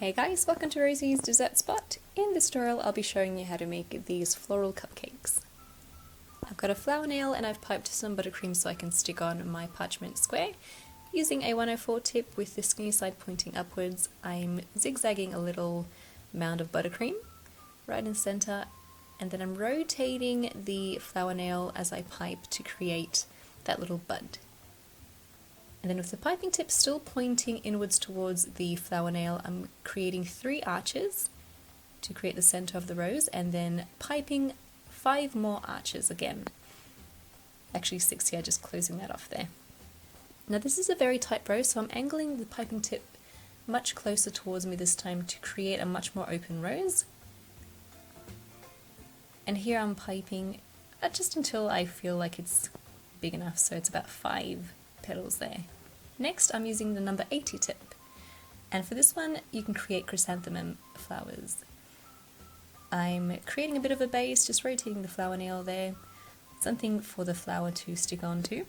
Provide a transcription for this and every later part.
Hey guys, welcome to Rosie's Dessert Spot. In this tutorial I'll be showing you how to make these floral cupcakes. I've got a flour nail and I've piped some buttercream so I can stick on my parchment square. Using a 104 tip with the skinny side pointing upwards, I'm zigzagging a little mound of buttercream right in the center, and then I'm rotating the flour nail as I pipe to create that little bud. And then with the piping tip still pointing inwards towards the flour nail, I'm creating 3 arches to create the center of the rose, and then piping 5 more arches again. Actually 6 here, just closing that off there. Now this is a very tight rose, so I'm angling the piping tip much closer towards me this time to create a much more open rose. And here I'm piping just until I feel like it's big enough, so it's about 5 petals there. Next I'm using the number 80 tip, and for this one you can create chrysanthemum flowers. I'm creating a bit of a base, just rotating the flour nail there, something for the flower to stick onto,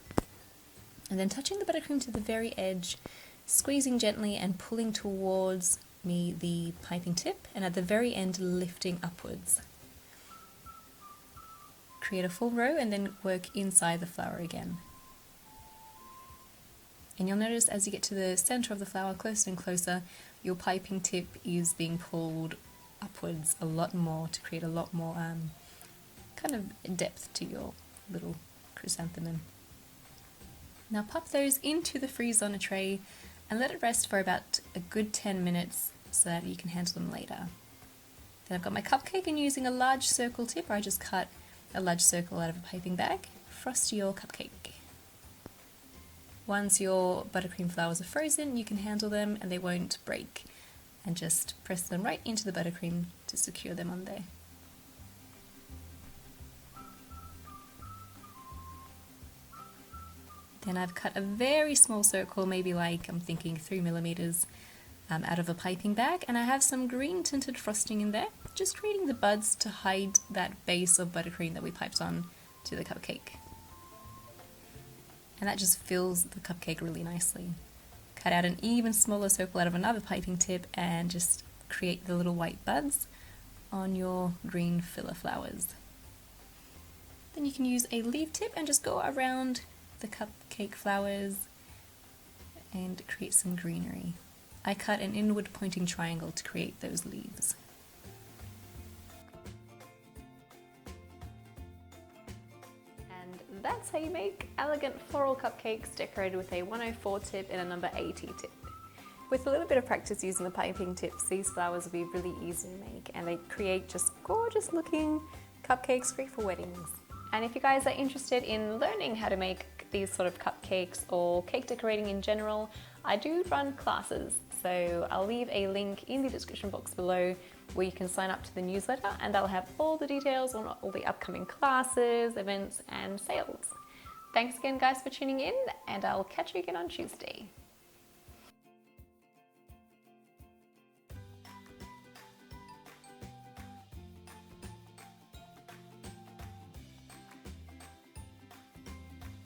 and then touching the buttercream to the very edge, squeezing gently and pulling towards me the piping tip, and at the very end lifting upwards. Create a full row and then work inside the flower again. And you'll notice as you get to the center of the flower, closer and closer, your piping tip is being pulled upwards a lot more to create a lot more kind of depth to your little chrysanthemum. Now pop those into the freeze on a tray and let it rest for about a good 10 minutes so that you can handle them later. Then I've got my cupcake, and using a large circle tip, I just cut a large circle out of a piping bag. Frost your cupcake. Once your buttercream flowers are frozen, you can handle them and they won't break, and just press them right into the buttercream to secure them on there. Then I've cut a very small circle, maybe like I'm thinking 3mm, out of a piping bag, and I have some green tinted frosting in there, just creating the buds to hide that base of buttercream that we piped on to the cupcake. And that just fills the cupcake really nicely. Cut out an even smaller circle out of another piping tip and just create the little white buds on your green filler flowers. Then you can use a leaf tip and just go around the cupcake flowers and create some greenery. I cut an inward pointing triangle to create those leaves. And that's how you make elegant floral cupcakes decorated with a 104 tip and a number 80 tip. With a little bit of practice using the piping tips, these flowers will be really easy to make, and they create just gorgeous looking cupcakes great for weddings. And if you guys are interested in learning how to make these sort of cupcakes or cake decorating in general, I do run classes, so I'll leave a link in the description box below where you can sign up to the newsletter, and I'll have all the details on all the upcoming classes, events and sales. Thanks again guys for tuning in, and I'll catch you again on Tuesday.